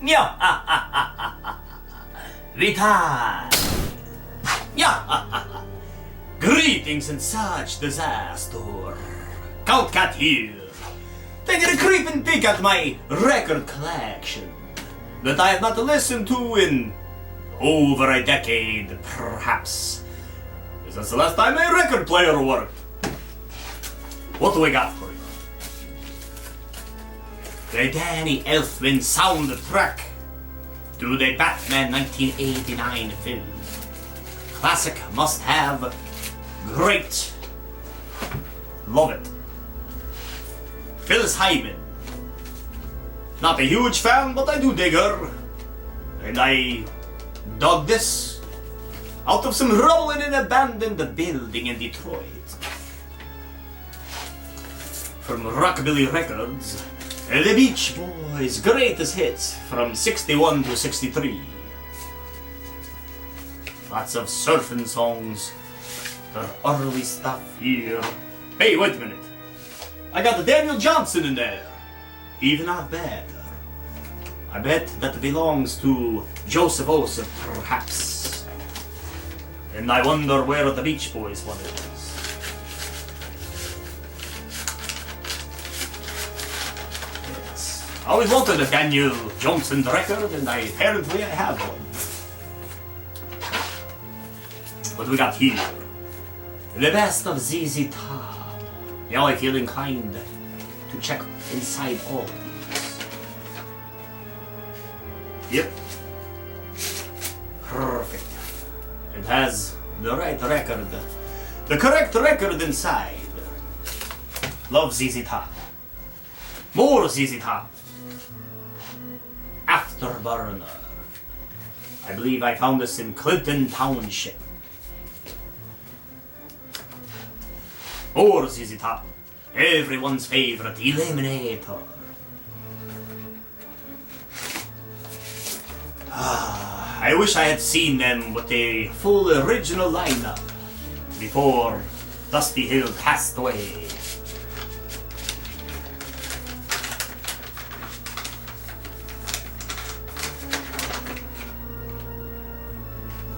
Yeah. Vital. Yeah. Greetings in such disaster. Count Cat here. Taking a creeping peek at my record collection that I have not listened to in over a decade, perhaps. Since the last time a record player worked. What do we got for you? The Danny Elfman soundtrack to the Batman 1989 film. Classic, must have, great, love it. Phyllis Hyman. Not a huge fan, but I do dig her. And I dug this out of some rubble in an abandoned building in Detroit. From Rockabilly Records, the Beach Boys' greatest hits from 61 to 63. Lots of surfing songs. Their early stuff here. Hey, wait a minute. I got the Daniel Johnson in there. Even not bad. I bet that belongs to Joseph Ossoff, perhaps. And I wonder where the Beach Boys one is. Yes. I always wanted a Daniel Johnson record, and apparently I have one. What do we got here? The best of ZZ Top. Now I feel inclined to check inside all of these. Yep. Perfect. It has the right record. The correct record inside. Love ZZ Top. More ZZ Top. Afterburner. I believe I found this in Clinton Township. Or ZZ Top, everyone's favorite Eliminator. I wish I had seen them with a full original lineup before Dusty Hill passed away.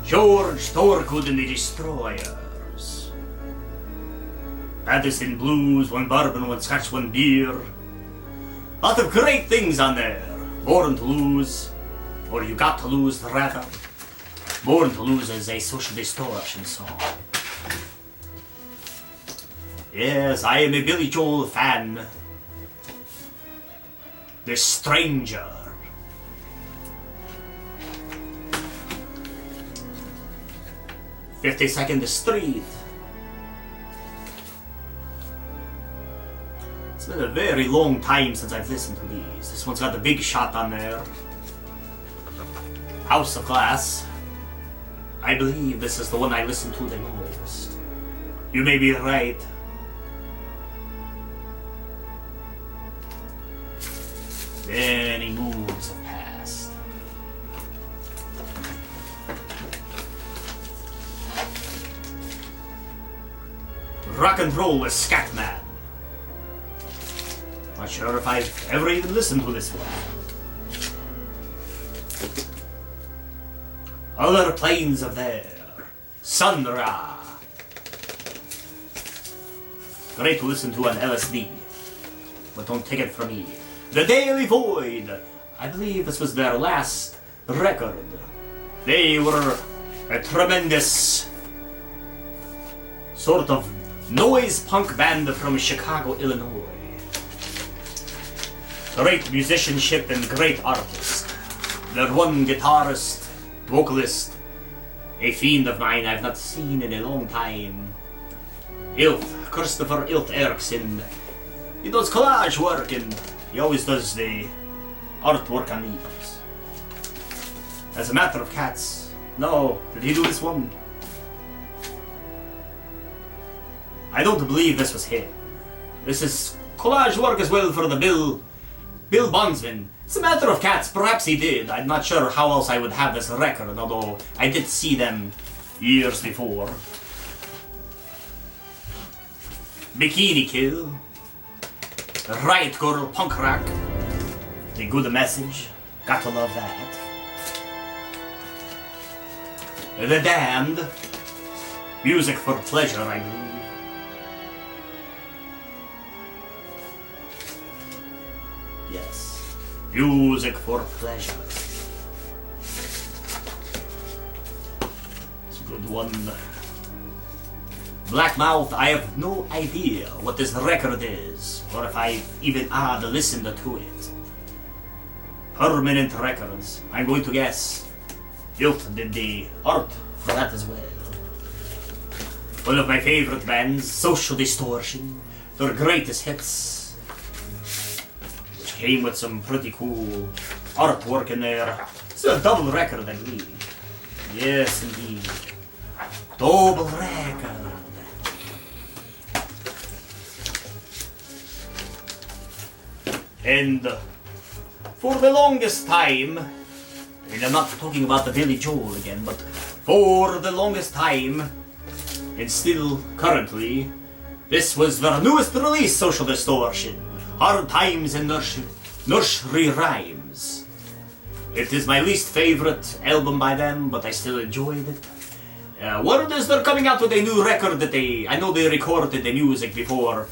George Thorgood and the Destroyers. Addison Blues, one bourbon, one scotch, one beer. Lot of great things on there. Born to Lose, or You Got to Lose, rather. Born to Lose is a Social Distortion song. Yes, I am a Billy Joel fan. The Stranger. "52nd Street." It's been a very long time since I've listened to these. This one's got the Big Shot on there. House of Glass. I believe this is the one I listen to the most. You may be right. Many moods have passed. Rock and Roll with Scatman. Not sure if I've ever even listened to this one. Other Planes of There. Sun Ra. Great to listen to on LSD. But don't take it from me. The Daily Void. I believe this was their last record. They were a tremendous sort of noise punk band from Chicago, Illinois. Great musicianship and great artist. Their one guitarist, vocalist, a fiend of mine I've not seen in a long time. Christopher Ilf Eriksson. He does collage work and he always does the artwork on these. As a matter of cats, no, did he do this one? I don't believe this was him. This is collage work as well for the Bill Bondsman. It's a matter of cats, perhaps he did. I'm not sure how else I would have this record, although I did see them years before. Bikini Kill. Riot Girl Punk Rock. The Good Message. Gotta love that. The Damned. Music for Pleasure, I believe. Yes. Music for Pleasure. It's a good one. Blackmouth, I have no idea what this record is, or if I even had listened to it. Permanent Records, I'm going to guess Hilt did the art for that as well. One of my favorite bands, Social Distortion, their greatest hits, which came with some pretty cool artwork in there. It's a double record, I believe. Yes, indeed. Double record. And for the longest time, and I'm not talking about the Billy Joel again, but for the longest time, and still currently, this was their newest release, Social Distortion, Hard Times and Nursery Rhymes. It is my least favorite album by them, but I still enjoyed it. Word is they're coming out with a new record that I know they recorded the music before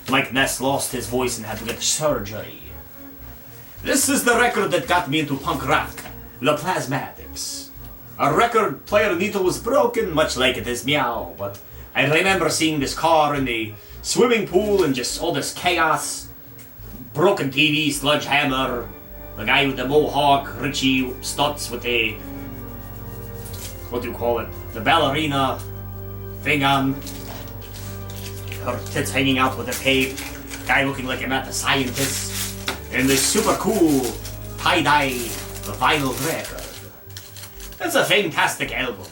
Mike Ness lost his voice and had to get surgery. This is the record that got me into punk rock, The Plasmatics. Our record player needle was broken, much like it is Meow, but I remember seeing this car in the swimming pool and just all this chaos. Broken TV, Sledgehammer, the guy with the mohawk, Richie Stutz with the, what do you call it, the ballerina thing on. Her tits hanging out with a tape, guy looking like a mad scientist, and this super cool tie-dye vinyl record. It's a fantastic album.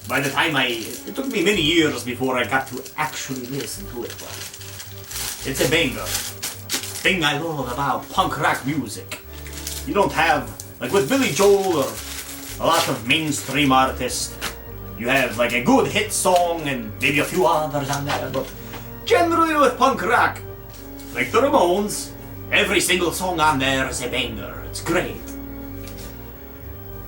By the time it took me many years before I got to actually listen to it, but it's a banger. Thing I love about punk rock music. You don't have, like with Billy Joel or a lot of mainstream artists, you have like a good hit song and maybe a few others on there, but generally with punk rock, like the Ramones, every single song on there is a banger. It's great.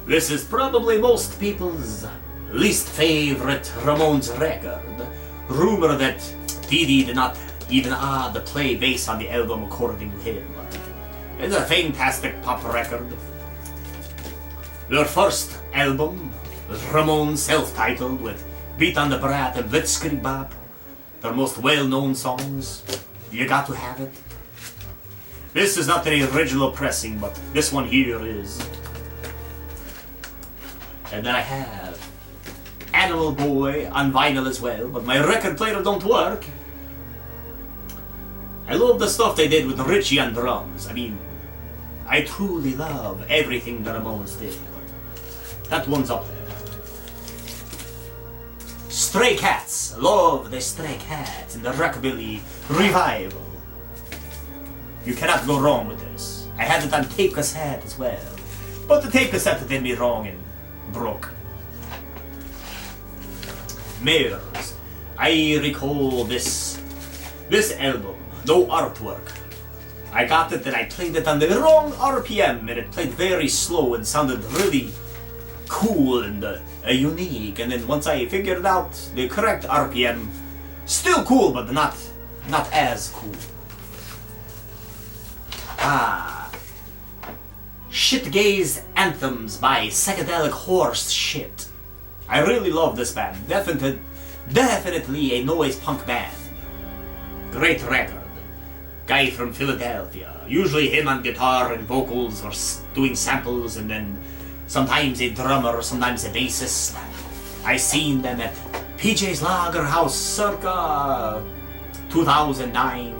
This is probably most people's least favorite Ramones record. Rumor that Dee did not even add the play bass on the album according to him. It's a fantastic pop record. Their first album was Ramones self-titled with Beat on the Brat and Blitzkrieg Bop. Their most well-known songs, You Got to Have It. This is not the original pressing, but this one here is. And then I have Animal Boy on vinyl as well, but my record player don't work. I love the stuff they did with Richie on drums. I mean, I truly love everything the Ramones did, but that one's up there. Stray Cats. Love the Stray Cats and the Rockabilly Revival. You cannot go wrong with this. I had it on tape cassette as well, but the tape cassette did me wrong and broke. Mares. I recall this album, no artwork. I got it and I played it on the wrong RPM and it played very slow and sounded really cool and unique, and then once I figured out the correct RPM, still cool but not as cool. Shitgaze Anthems by Psychedelic Horse Shit. I really love this band. Definitely a noise punk band. Great record. Guy from Philadelphia. Usually him on guitar and vocals or doing samples, and then sometimes a drummer, sometimes a bassist. I seen them at PJ's Lager House circa 2009,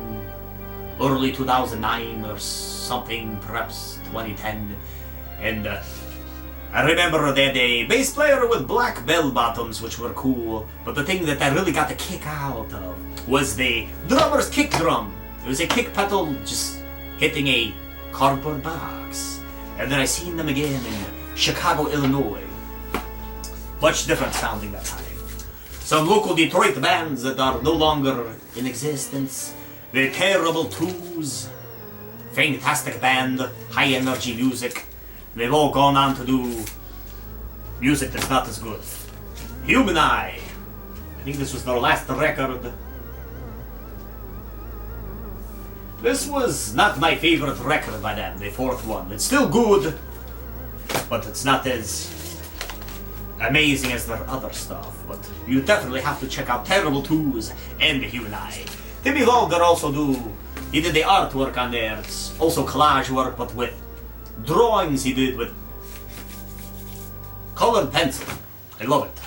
early 2009 or something, perhaps 2010. And I remember they had a bass player with black bell bottoms, which were cool, but the thing that I really got the kick out of was the drummer's kick drum. It was a kick pedal just hitting a cardboard box. And then I seen them again in Chicago, Illinois. Much different sounding that time. Some local Detroit bands that are no longer in existence. The Terrible Twos. Fantastic band, high energy music. They've all gone on to do music that's not as good. Human Eye. I think this was their last record. This was not my favorite record by them, the fourth one. It's still good, but it's not as amazing as their other stuff. But you definitely have to check out Terrible Twos and the Human Eye. Timmy Longer also he did the artwork on there. It's also collage work, but with drawings he did with colored pencil. I love it.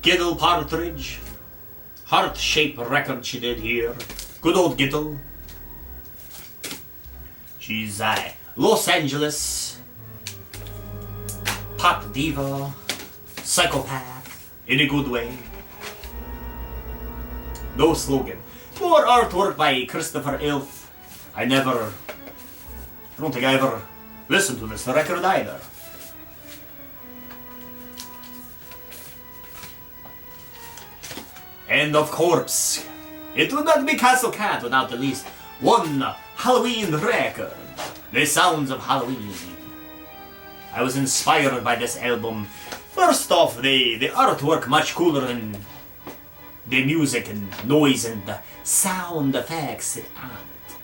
Giddle Partridge. Heart-shaped record she did here. Good old Giddle. She's Los Angeles pop diva, psychopath, in a good way. No slogan. More artwork by Christopher Ilf. I don't think I ever listened to this record either. And of course, it would not be Castle Cat without at least one Halloween record. The Sounds of Halloween. I was inspired by this album. First off, the artwork much cooler than the music and noise and the sound effects on it.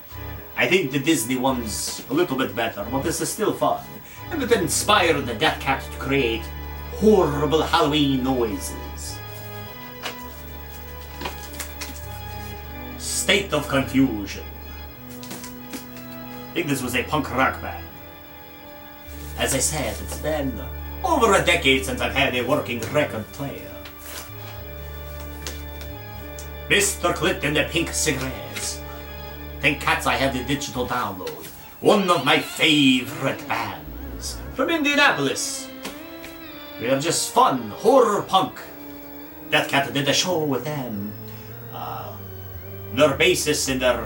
I think the Disney one's a little bit better, but this is still fun. And it inspired the Death Cat to create horrible Halloween noises. State of Confusion. I think this was a punk rock band. As I said, it's been over a decade since I've had a working record player. Mr. Clit and the Pink Cigarettes. Thank cats I have the digital download. One of my favorite bands. From Indianapolis. They're just fun, horror punk. Death Cat did a show with them. Their bassist and their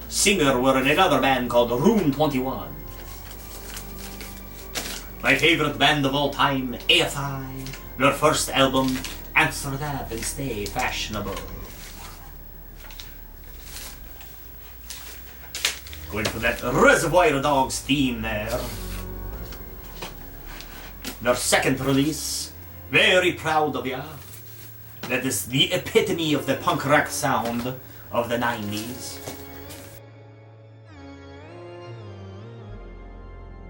singer were in another band called Room 21. My favorite band of all time, AFI. Their first album, Answer That and Stay Fashionable. Going for that Reservoir Dogs theme there. Their second release, very proud of ya. That is the epitome of the punk rock sound of the 90s.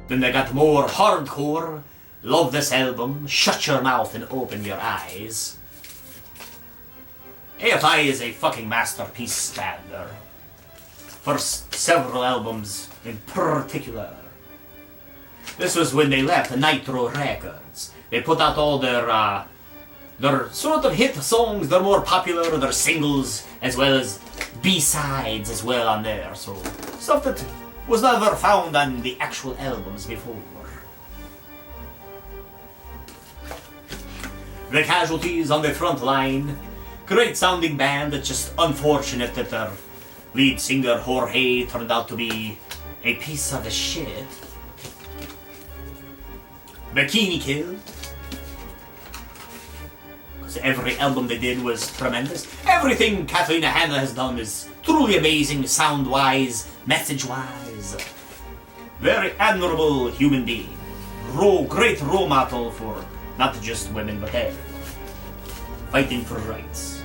Then they got more hardcore. Love this album. Shut your mouth and open your eyes. AFI is a fucking masterpiece band. Their first several albums in particular. This was when they left Nitro Records. They put out all their sort of hit songs, their more popular, their singles, as well as B-sides as well on there. So, stuff that was never found on the actual albums before. The Casualties on the front line. Great sounding band, it's just unfortunate that their lead singer Jorge turned out to be a piece of shit. Bikini Kill. Because every album they did was tremendous. Everything Kathleen Hanna has done is truly amazing, sound-wise, message-wise. Very admirable human being. Great role model for not just women, but everyone. Fighting for rights.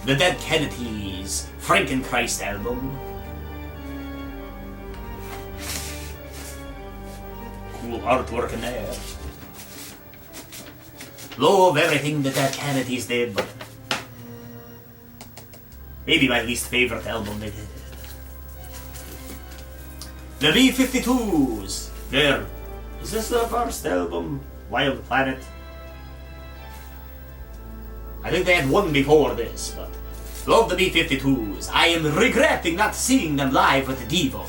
The Dead Kennedys, Frankenchrist album. Cool artwork in there. Love everything the Dead Kennedys did, but maybe my least favorite album they did. The B-52s. Is this their first album? Wild Planet? I think they had one before this, but love the B-52s. I am regretting not seeing them live at the Devo.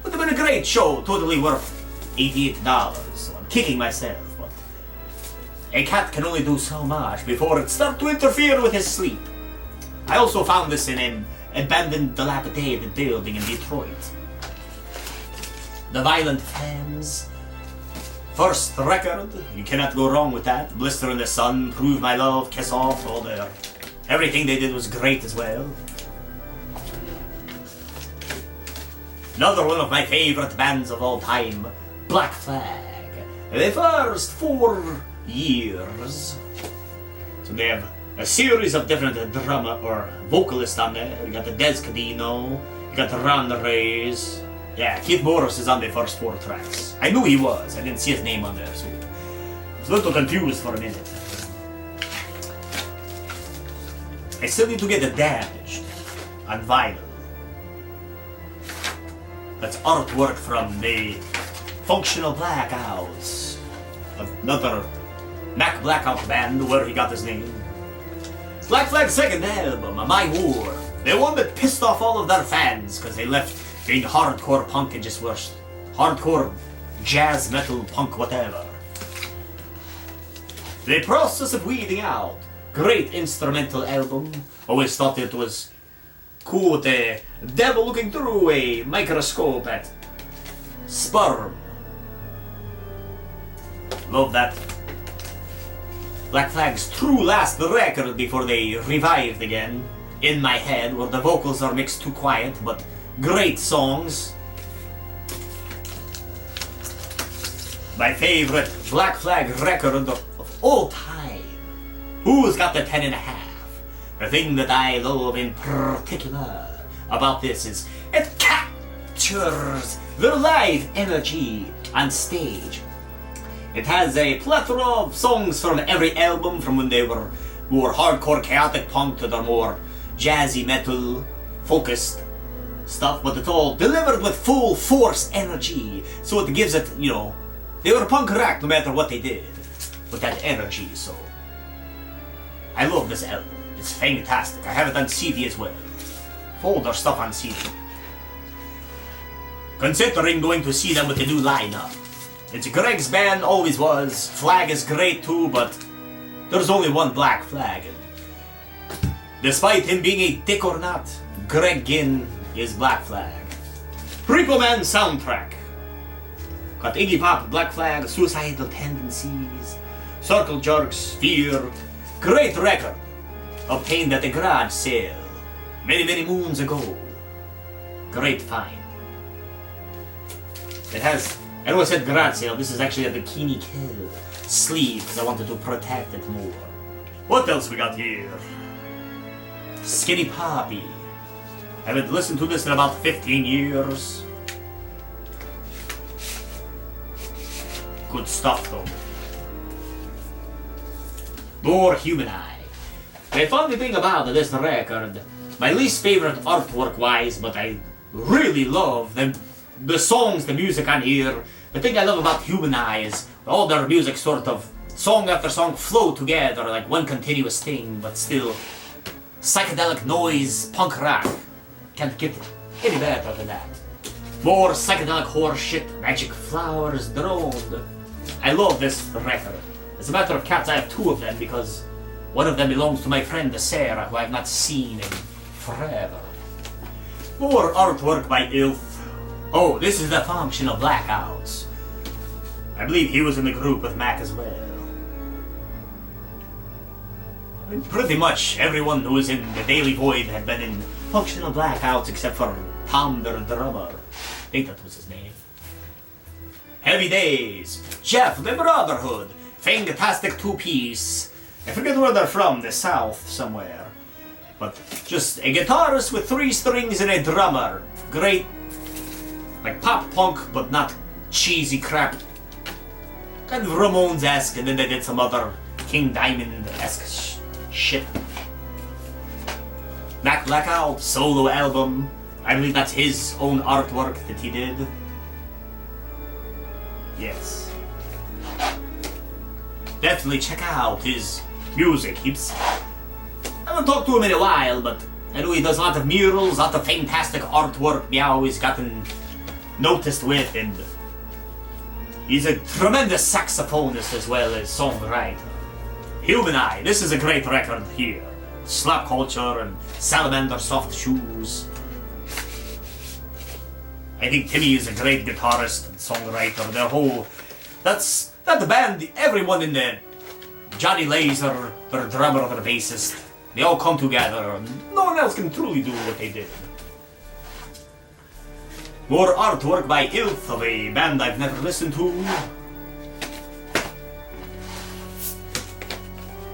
Would have been a great show, totally worth $88, so I'm kicking myself, but a cat can only do so much before it starts to interfere with his sleep. I also found this in an abandoned, dilapidated building in Detroit. The Violent Femmes. First record, you cannot go wrong with that. Blister in the Sun, Prove My Love, Kiss Off, all there. Everything they did was great as well. Another one of my favorite bands of all time, Black Flag. The first 4 years. So they have a series of different drummer or vocalists on there. You got the Des Cadino, you got the Ron Reyes. Yeah, Keith Morris is on the first 4 tracks. I knew he was, I didn't see his name on there, so I was a little confused for a minute. I still need to get it damaged on vinyl. That's artwork from the Functional Blackouts, another Mac Blackout band where he got his name. Black Flag's second album, My War, the one that pissed off all of their fans because they left being hardcore punk and just were hardcore jazz, metal, punk, whatever. The Process of Weeding Out, great instrumental album. Always thought it was cool with the devil looking through a microscope at sperm. Love that. Black Flag's true last record before they revived again. In My Head, where the vocals are mixed too quiet, but great songs. My favorite Black Flag record of all time. Who's got the 10.5? The thing that I love in particular about this is it captures the live energy on stage. It has a plethora of songs from every album, from when they were more hardcore chaotic punk to the more jazzy metal focused stuff, but it's all delivered with full force energy, so it gives it, you know, they were punk rock no matter what they did with that energy. So I love this album. It's fantastic. I have it on CD as well. All their stuff on CD. Considering going to see them with a new lineup. It's Greg's band, always was. Flag is great too, but there's only one Black Flag. And despite him being a dick or not, Greg Ginn is Black Flag. Repo Man soundtrack. Got Iggy Pop, Black Flag, Suicidal Tendencies, Circle Jerks, Fear. Great record. Obtained at a garage sale many, many moons ago. Great find. It has, I know I said garage sale, this is actually a Bikini Kill sleeve because I wanted to protect it more. What else we got here? Skinny Poppy. I haven't listened to this in about 15 years. Good stuff though. More Human Eye. The funny thing about this record, my least favorite artwork wise, but I really love the songs, the music on here. The thing I love about Human Eye is all their music sort of, song after song, flow together like one continuous thing, but still psychedelic noise, punk rock. Can't get any better than that. More psychedelic horse shit, magic flowers, droned. I love this record. As a matter of fact, I have 2 of them because one of them belongs to my friend Sarah, who I have not seen in forever. More artwork by Ilf. Oh, this is the Functional Blackouts. I believe he was in the group with Mac as well. And pretty much everyone who was in the Daily Void had been in Functional Blackouts except for Tom, their drummer. I think that was his name. Heavy Days. Jeff, the Brotherhood. Fantastic 2-piece. I forget where they're from, the south somewhere. But just a guitarist with 3 strings and a drummer. Great, like pop punk, but not cheesy crap. Kind of Ramones-esque, and then they did some other King Diamond-esque shit. Mac Blackout, solo album. I believe that's his own artwork that he did. Yes. Definitely check out his music. I haven't talked to him in a while, but I know he does a lot of murals, a lot of fantastic artwork. Yeah, always gotten noticed with, and he's a tremendous saxophonist as well as songwriter. Human Eye, this is a great record here. Slap Culture and Salamander Soft Shoes. I think Timmy is a great guitarist and songwriter. Their whole, that band, everyone in the Johnny Laser, their drummer, their bassist, they all come together and no one else can truly do what they did. More artwork by Ilth of a band I've never listened to.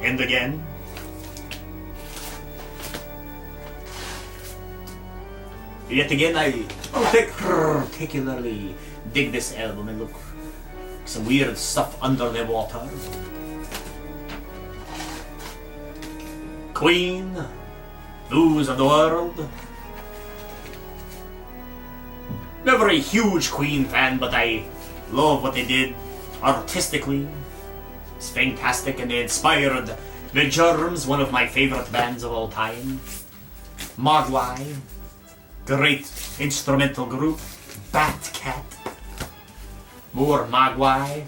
And again. Yet again, I particularly dig this album and look some weird stuff under the water. Queen, Blues of the World. Never a huge Queen fan, but I love what they did artistically. It's fantastic, and they inspired The Germs, one of my favorite bands of all time. Mogwai, great instrumental group. Batcat, more Mogwai.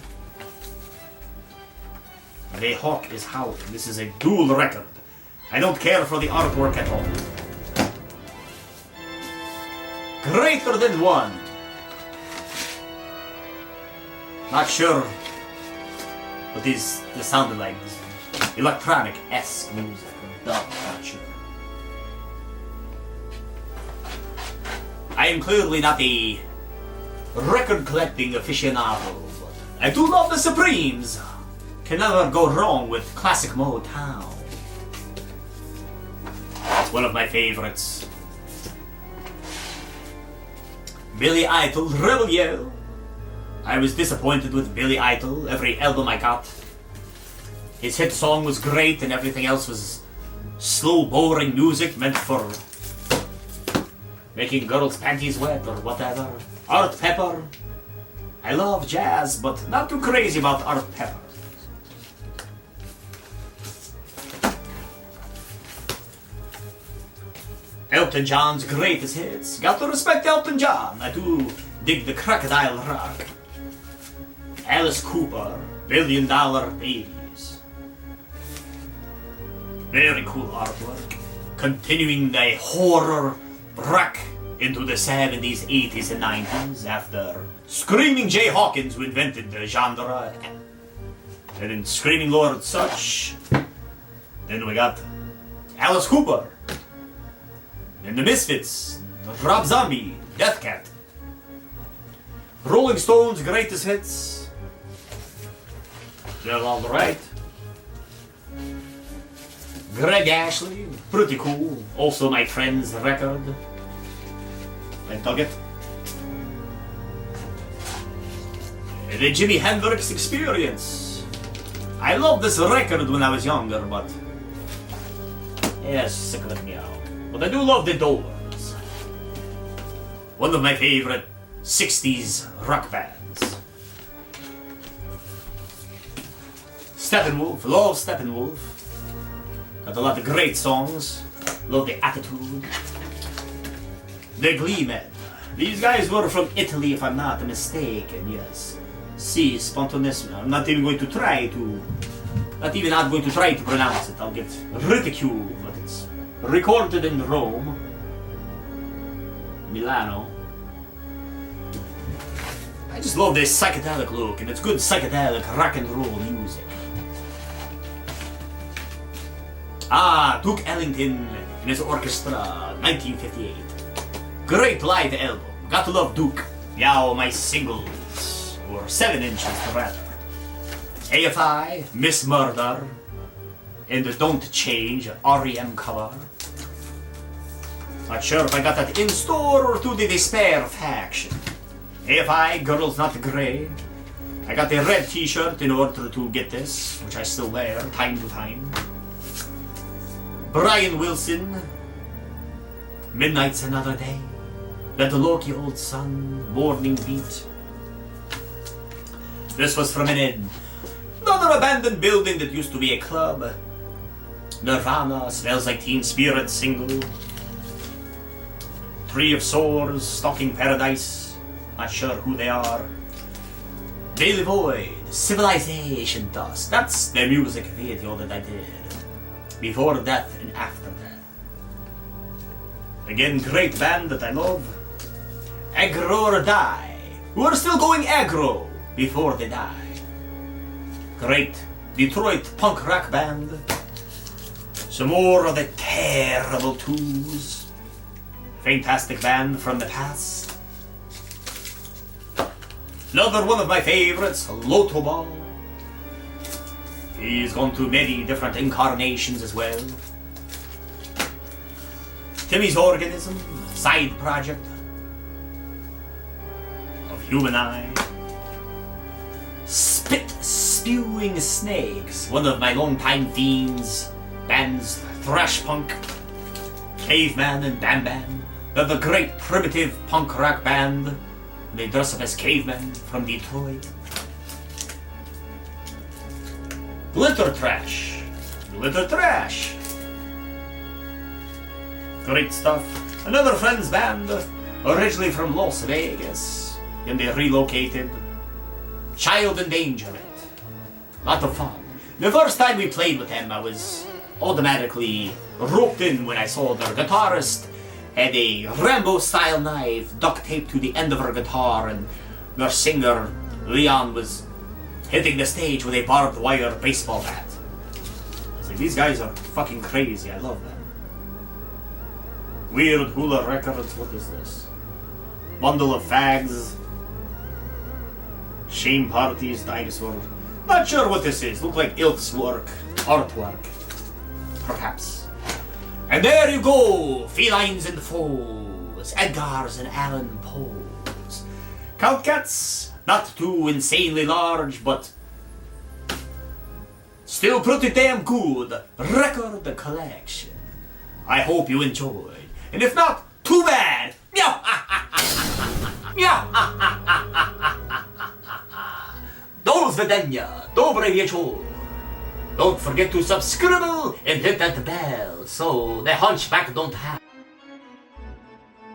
The Hawk is Howling. This is a dual record. I don't care for the artwork at all. Greater Than One. Not sure what this sounded like. This electronic-esque music. Not sure. I am clearly not a record collecting aficionado, but I do love the Supremes. Can never go wrong with classic Motown. It's one of my favorites. Billy Idol, Rebel Yell. I was disappointed with Billy Idol. Every album I got, his hit song was great and everything else was slow, boring music meant for making girls' panties wet or whatever. Art Pepper. I love jazz, but not too crazy about Art Pepper. Elton John's greatest hits. Got to respect Elton John. I do dig the Crocodile Rock. Alice Cooper, $1 Billion Babies. Very cool artwork. Continuing the horror rock into the 70s, 80s, and 90s after Screaming Jay Hawkins, who invented the genre. And then Screaming Lord Sutch. Then we got Alice Cooper. And the Misfits, Rob Zombie, Death Cat. Rolling Stones' greatest hits. They're all right. Greg Ashley, pretty cool. Also my friend's record. I dug it. The Jimi Hendrix Experience. I loved this record when I was younger, but yes, sick of it now. But I do love the Doors. One of my favorite 60s rock bands. Steppenwolf, love Steppenwolf. Got a lot of great songs. Love the attitude. The Glee Men. These guys were from Italy, if I'm not mistaken, yes. Si, spontaneous. I'm not even going to try to pronounce it. I'll get ridiculed, but it's recorded in Rome, Milano. I just love this psychedelic look, and it's good psychedelic rock and roll music. Duke Ellington and his orchestra, 1958. Great live album. Got to love Duke. Yow, my singles, or 7 inches rather. AFI, Miss Murder, and the Don't Change REM cover. Not sure if I got that in store or through the Despair faction. AFI, Girls Not Grey. I got the red t-shirt in order to get this, which I still wear time to time. Brian Wilson, Midnight's Another Day. Let the Loki Old Sun, Morning Beat. This was from another abandoned building that used to be a club. Nirvana, Smells Like Teen Spirit single. Tree of Swords, Stalking Paradise. Not sure who they are. Daily Void, Civilization Dust. That's the music video that I did. Before Death and After Death. Again, great band that I love. Aggro or Die. We're still going aggro before they die. Great Detroit punk rock band. Some more of the Terrible Twos. Fantastic band from the past. Another one of my favorites, Loto Ball. He's gone through many different incarnations as well. Timmy's Organism, side project of Human Eye. Spit Spewing Snakes, one of my longtime themes, bands Thrash Punk, Caveman and Bam Bam. They're the great primitive punk rock band. They dress up as cavemen from Detroit. Glitter Trash. Glitter Trash. Great stuff. Another Friends band, originally from Las Vegas. Then they relocated. Child Endangerment. Lot of fun. The first time we played with them, I was automatically roped in when I saw their guitarist had a Rambo-style knife duct taped to the end of her guitar, and their singer, Leon, was hitting the stage with a barbed wire baseball bat. I was like, these guys are fucking crazy, I love them. Weird Hula Records, what is this? Bundle of Fags. Shame Parties, Dinosaur. Not sure what this is, look like Ilk's work, artwork. Perhaps. And there you go, Felines and Foes, Edgar's and Allan Poe's. Count Cats, not too insanely large, but still pretty damn good record collection. I hope you enjoyed, and if not, too bad. До свидания, добрый вечер. Don't forget to subscribe and hit that bell so the hunchback don't have